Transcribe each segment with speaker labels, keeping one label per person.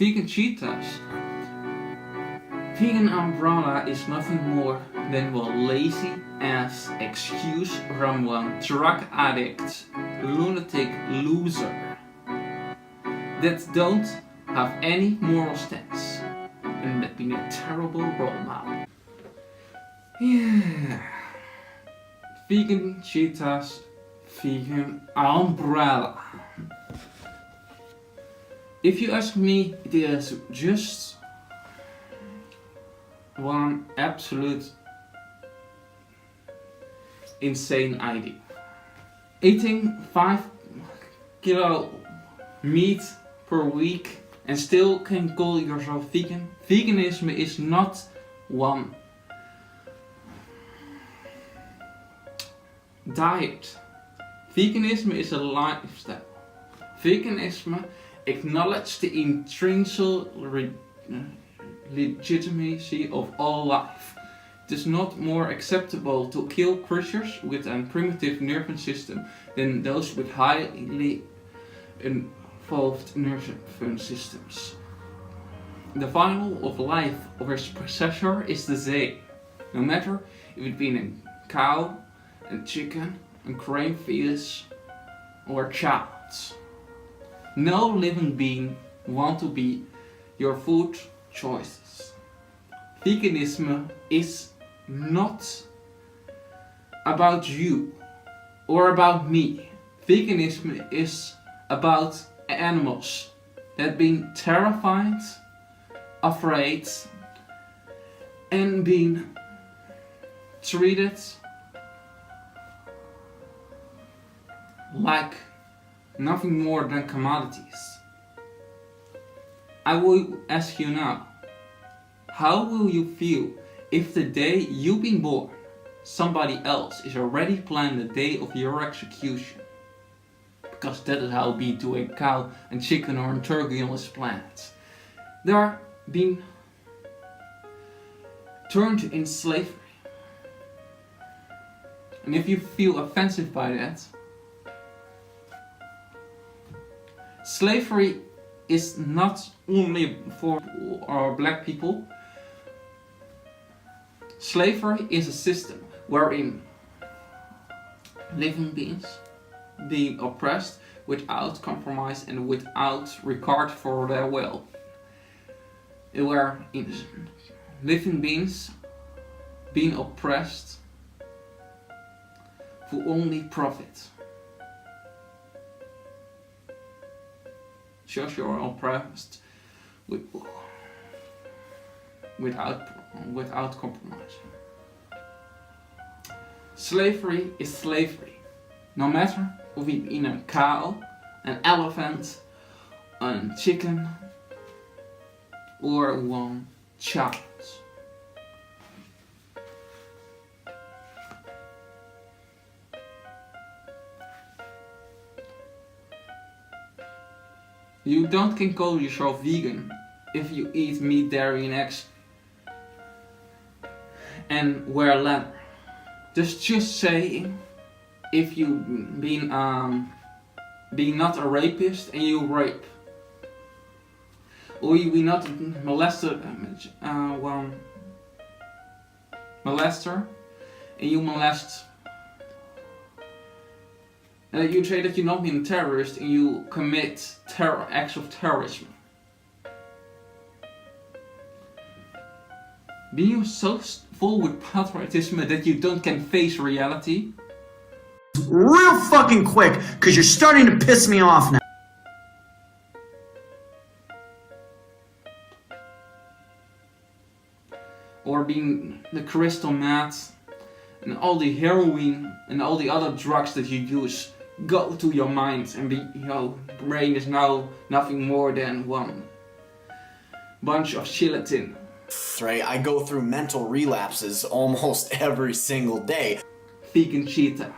Speaker 1: vegan cheetahs. Vegan umbrella is nothing more than one lazy ass excuse from one drug addict, lunatic loser that don't have any moral stance and that being a terrible role model. Yeah. Vegan cheetahs, vegan umbrella. If you ask me, it is just one absolute insane idea. Eating 5 kilo meat per week and still can call yourself vegan. Veganism is not one diet. Veganism is a lifestyle. Veganism acknowledges the intrinsic legitimacy of all life. It is not more acceptable to kill creatures with a primitive nervous system than those with highly involved nervous systems. The value of life of its possessor is the same, no matter if it be a cow, a chicken, a crayfish, or a child. No living being want to be your food choices. Veganism is not about you or about me. Veganism is about animals that being terrified, afraid, and being treated like nothing more than commodities. I will ask you now, how will you feel if the day you've been born, somebody else is already planning the day of your execution? Because that is how it be to a cow and chicken or a turkey on this planet. They are being turned in slavery. And if you feel offended by that, slavery is not only for our black people. Slavery is a system wherein living beings being oppressed without compromise and without regard for their will. Where living beings being oppressed for only profit. Just you're oppressed without compromise. Slavery is slavery. No matter if we in a cow, an elephant, a chicken, or one child. You don't can call yourself vegan if you eat meat, dairy and eggs and wear leather. Just saying, if you being not a rapist and you rape, or you be not molester and you molest. You say that you're not being a terrorist and you commit acts of terrorism. Be you so full with patriotism that you don't can face reality?
Speaker 2: Real fucking quick, cause you're starting to piss me off now.
Speaker 1: Or being the crystal meth and all the heroin and all the other drugs that you use go to your mind and your brain is now nothing more than one bunch of gelatin.
Speaker 2: Right, I go through mental relapses almost every single day.
Speaker 1: Vegan cheetah.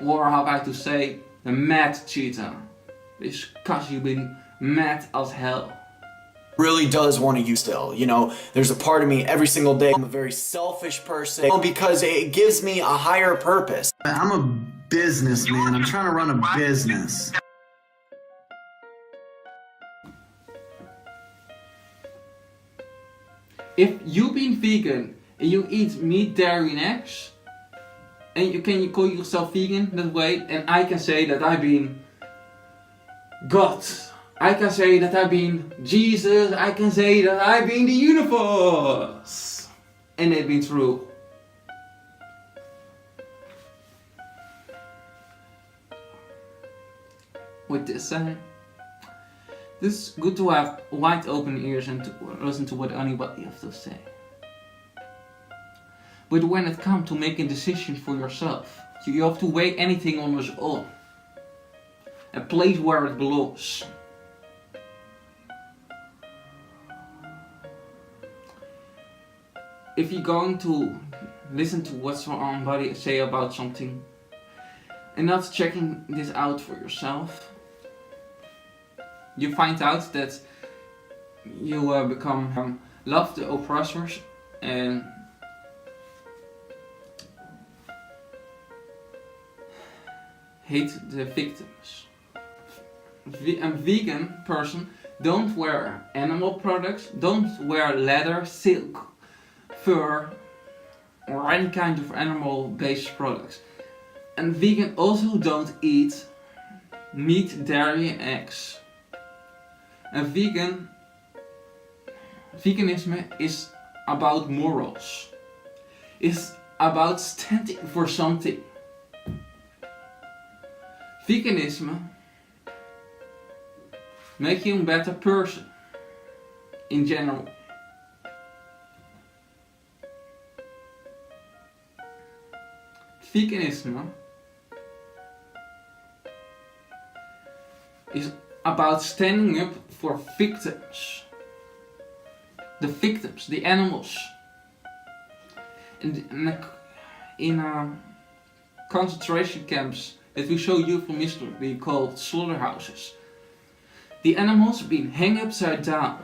Speaker 1: Or how about to say, the mad cheetah. Because you've been mad as hell.
Speaker 2: Really does want to use still, you know, there's a part of me every single day. I'm a very selfish person because it gives me a higher purpose. I'm a businessman, I'm trying to run a business.
Speaker 1: If you being vegan and you eat meat, dairy and eggs, and you call yourself vegan that way, and I can say that I've been God. I can say that I've been Jesus. I can say that I've been the universe. And it's been true. With this said, it's good to have wide open ears and to listen to what anybody has to say. But when it comes to making decisions for yourself, you have to weigh anything on its own and place where it belongs. If you're going to listen to what somebody say about something and not checking this out for yourself, you find out that you become love the oppressors and hate the victims. A vegan person don't wear animal products, don't wear leather, silk, fur or any kind of animal based products. And vegan also don't eat meat, dairy and eggs. And veganism is about morals. It's about standing for something. Veganism makes you a better person in general. Veganism is about standing up for victims. The victims, the animals. In concentration camps that we so euphemistically called slaughterhouses, the animals being hung upside down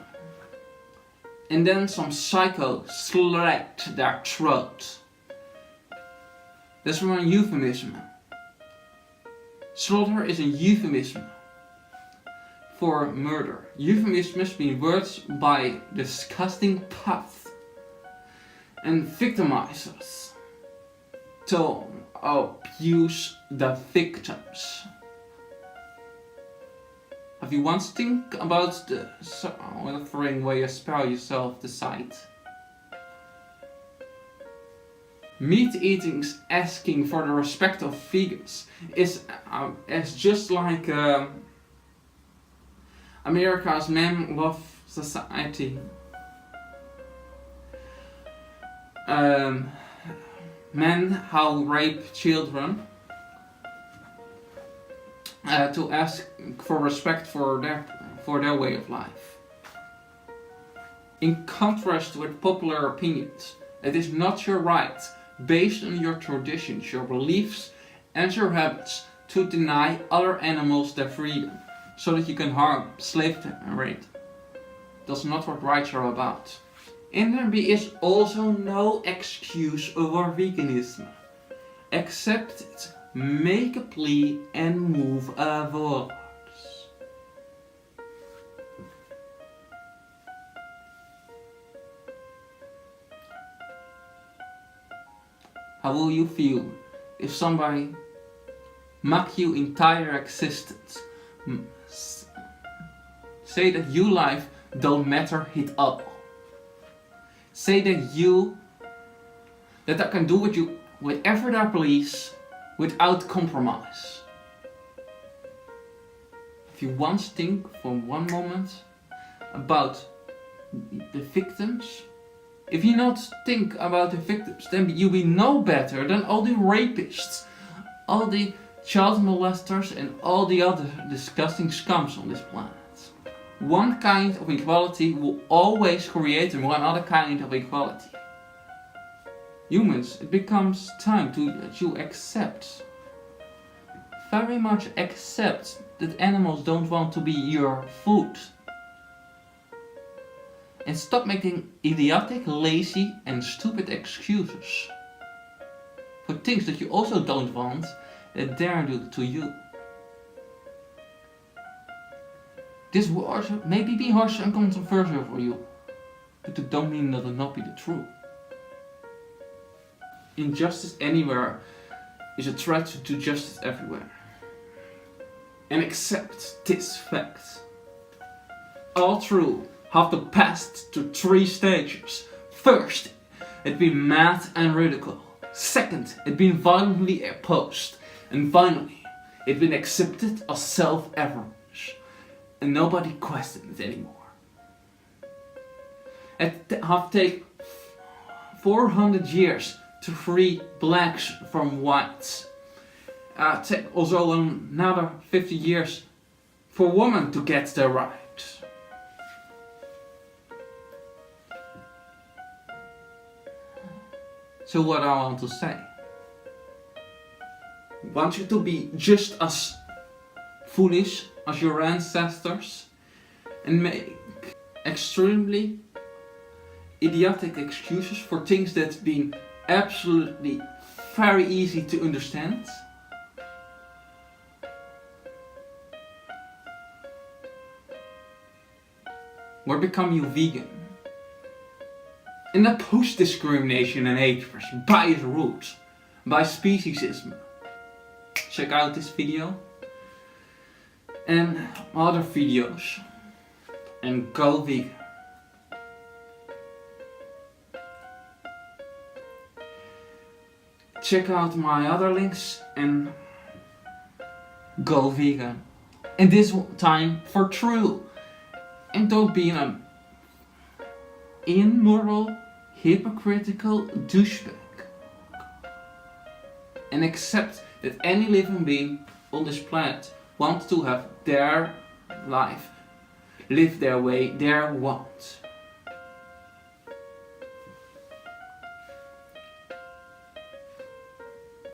Speaker 1: and then some psycho slit their throat. That's from a euphemism. Slaughter is a euphemism for murder. Euphemisms being words by disgusting path and victimizers to abuse the victims. Have you once think about the suffering where you spare yourself the sight? Meat eating asking for the respect of vegans is just like America's NAMBLA society. Men how rape children to ask for respect for their way of life. In contrast with popular opinions, it is not your right, based on your traditions, your beliefs and your habits, to deny other animals their freedom, so that you can harm, slave them and rape them. That's not what rights are about. And there is also no excuse for veganism. Accept it, make a plea and move forward. How will you feel if somebody mock your entire existence? Say that your life don't matter at all. Say that I can do with you whatever I please without compromise. If you once think for one moment about the victims, if you not think about the victims, then you will know better than all the rapists, all the child molesters and all the other disgusting scums on this planet. One kind of equality will always create one other kind of equality. Humans, it becomes time to accept, very much accept, that animals don't want to be your food. And stop making idiotic, lazy and stupid excuses for things that you also don't want that dare do to you. This will also maybe be harsh and controversial for you. but it don't mean that it not be the truth. Injustice anywhere is a threat to justice everywhere. And accept this fact. All true have to pass through 3 stages. First, it been mad and ridiculed. Second, it been violently opposed. And finally, it been accepted as self-evident. And nobody questions it anymore. It have taken 400 years to free blacks from whites. Take also another 50 years for women to get their rights. So what I want to say, I want you to be just as foolish as your ancestors and make extremely idiotic excuses for things that's been absolutely very easy to understand. Or become you vegan and oppose discrimination and hatred, bias rules, by speciesism. Check out this video and other videos and go vegan. Check out my other links and go vegan. And this time for true. And don't be an immoral, hypocritical douchebag. And accept that any living being on this planet wants to have their life, live their way, their want.